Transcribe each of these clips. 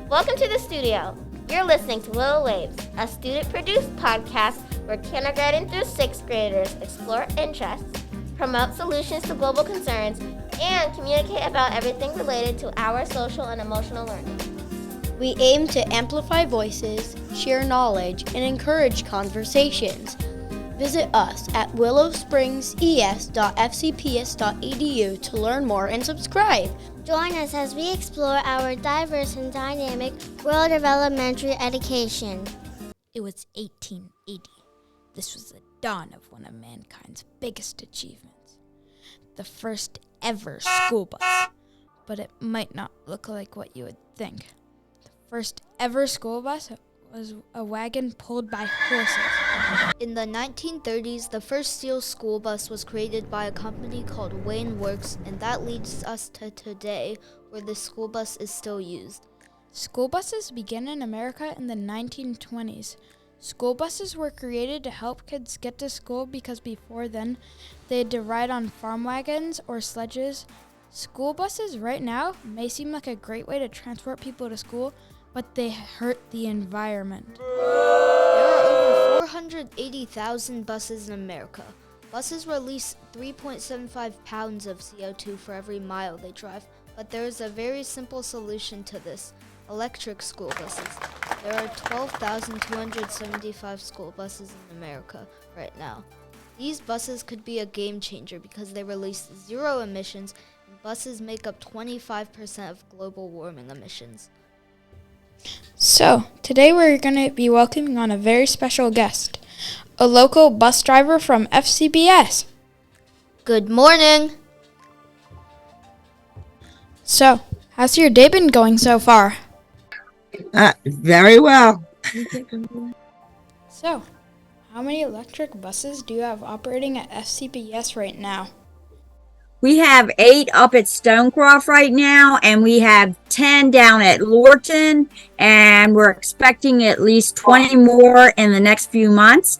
Welcome to the studio. You're listening to Willow Waves, a student-produced podcast where kindergarten through 6th graders explore interests, promote solutions to global concerns, and communicate about everything related to our social and emotional learning. We aim to amplify voices, share knowledge, and encourage conversations. Visit us at willowspringses.fcps.edu to learn more and subscribe. Join us as we explore our diverse and dynamic world of elementary education. It was 1880. This was the dawn of one of mankind's biggest achievements. The first ever school bus. But it might not look like what you would think. The first ever school bus was a wagon pulled by horses. In the 1930s, the first steel school bus was created by a company called Wayne Works, and that leads us to today, where the school bus is still used. School buses began in America in the 1920s. School buses were created to help kids get to school because before then, they had to ride on farm wagons or sledges. School buses right now may seem like a great way to transport people to school, but they hurt the environment. There are over 480,000 buses in America. Buses release 3.75 pounds of CO2 for every mile they drive, but there is a very simple solution to this: electric school buses. There are 12,275 school buses in America right now. These buses could be a game changer because they release zero emissions, and buses make up 25% of global warming emissions. So, today we're going to be welcoming on a very special guest, a local bus driver from FCPS. Good morning! So, how's your day been going so far? Very well. So, how many electric buses do you have operating at FCPS right now? We have 8 up at Stonecroft right now, and we have 10 down at Lorton, and we're expecting at least 20 more in the next few months.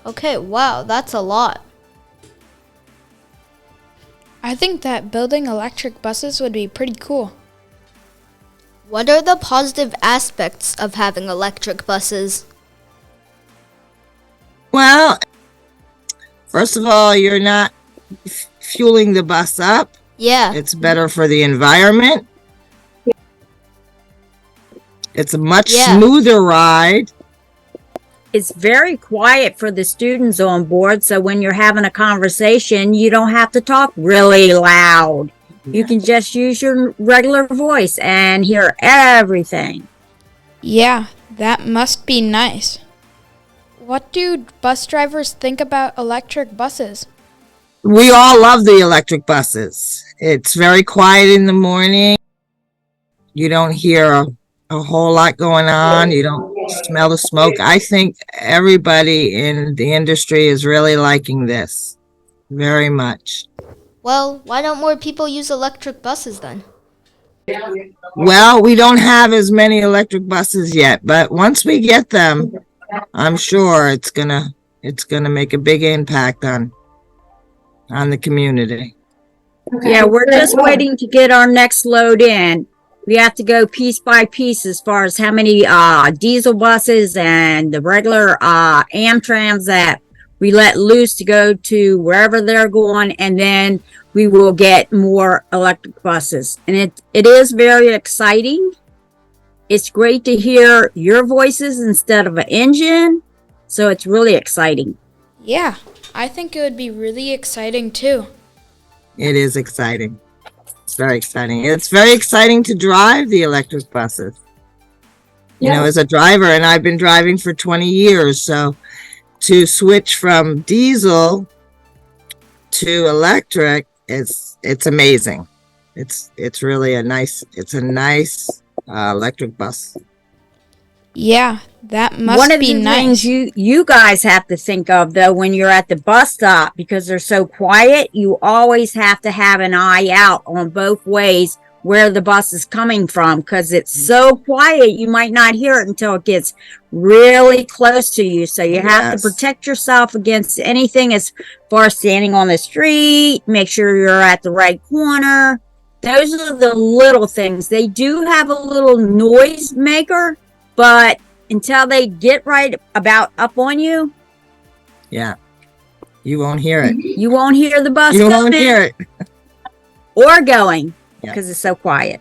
Okay, wow, that's a lot. I think that building electric buses would be pretty cool. What are the positive aspects of having electric buses? Well, first of all, you're not fueling the bus up. Yeah. It's better for the environment. It's a much smoother ride. It's very quiet for the students on board, so when you're having a conversation, you don't have to talk really loud. You can just use your regular voice and hear everything. Yeah, that must be nice. What do bus drivers think about electric buses? We all love the electric buses. It's very quiet in the morning. You don't hear a whole lot going on. You don't smell the smoke. I think everybody in the industry is really liking this very much. Well, why don't more people use electric buses then? Well, we don't have as many electric buses yet, but once we get them, I'm sure it's gonna make a big impact on the community. Yeah, we're just waiting to get our next load in. We have to go piece by piece as far as how many diesel buses and the regular Amtrams that we let loose to go to wherever they're going, and then we will get more electric buses. And it is very exciting. It's great to hear your voices instead of an engine, so it's really exciting. Yeah, I think it would be really exciting too. It is exciting. It's very exciting. It's very exciting to drive the electric buses. You know, as a driver, and I've been driving for 20 years, so to switch from diesel to electric, it's amazing. It's really a nice electric bus. Yeah, that must One of be the nice. things you guys have to think of, though, when you're at the bus stop, because they're so quiet, you always have to have an eye out on both ways where the bus is coming from, because it's so quiet you might not hear it until it gets really close to you. So you have to protect yourself against anything as far as standing on the street, make sure you're at the right corner. Those are the little things. They do have a little noise maker, but until they get right about up on you, Yeah. You won't hear it. you won't hear the bus You coming won't hear it. or going Yeah. because it's so quiet.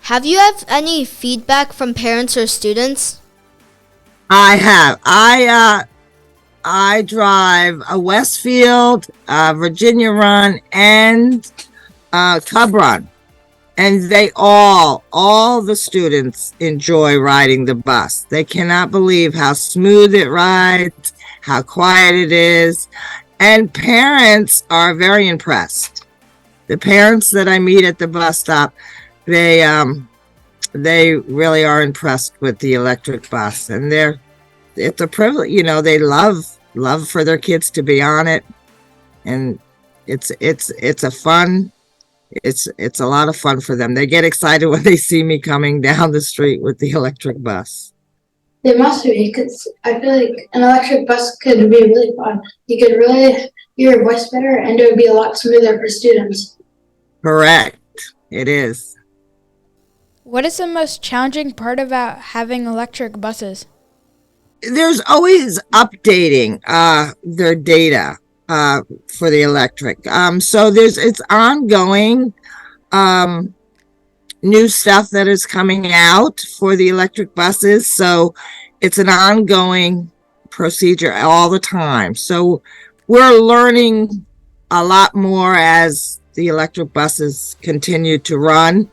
Have you had any feedback from parents or students? I have. I drive a Westfield, Virginia Run, and Cub Run. And they all the students enjoy riding the bus. They cannot believe how smooth it rides, how quiet it is. And parents are very impressed. The parents that I meet at the bus stop, they really are impressed with the electric bus, and it's a privilege. They love for their kids to be on it, and it's a lot of fun for them. They get excited when they see me coming down the street with the electric bus. They must be, because I feel like an electric bus could be really fun. You could really hear your voice better, and it would be a lot smoother for students. Correct. It is. What is the most challenging part about having electric buses? There's always updating their data for the electric. So it's ongoing new stuff that is coming out for the electric buses. So it's an ongoing procedure all the time. So we're learning a lot more as the electric buses continue to run,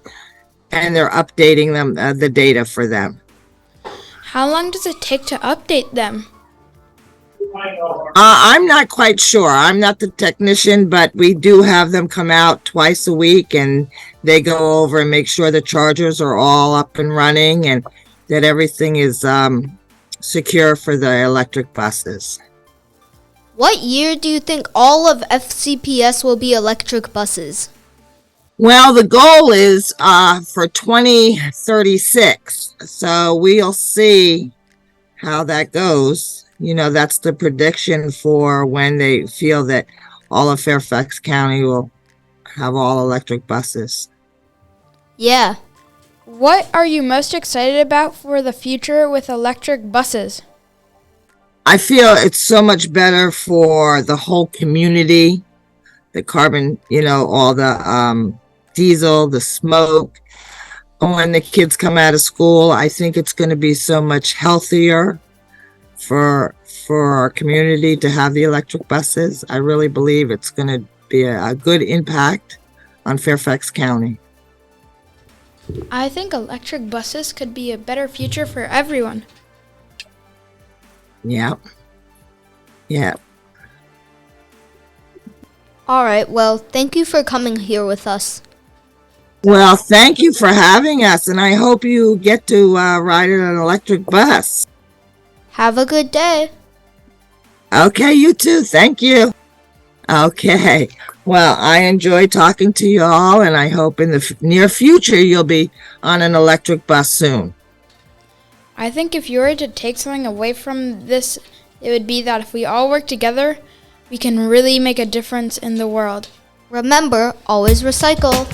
and they're updating them, the data for them. How long does it take to update them? I'm not quite sure. I'm not the technician, but we do have them come out twice a week, and they go over and make sure the chargers are all up and running and that everything is secure for the electric buses. What year do you think all of FCPS will be electric buses? Well, the goal is for 2036. So we'll see how that goes. That's the prediction for when they feel that all of Fairfax County will have all electric buses. Yeah. What are you most excited about for the future with electric buses? I feel it's so much better for the whole community. The carbon, all the diesel, the smoke. When the kids come out of school, I think it's going to be so much healthier for our community to have the electric buses. I really believe it's going to be a good impact on Fairfax County. I think electric buses could be a better future for everyone. Yeah. All right, well, thank you for coming here with us. Well, thank you for having us, and I hope you get to ride in an electric bus. Have a good day. Okay, you too. Thank you. Okay. Well, I enjoyed talking to you all, and I hope in the near future you'll be on an electric bus soon. I think if you were to take something away from this, it would be that if we all work together, we can really make a difference in the world. Remember, always recycle.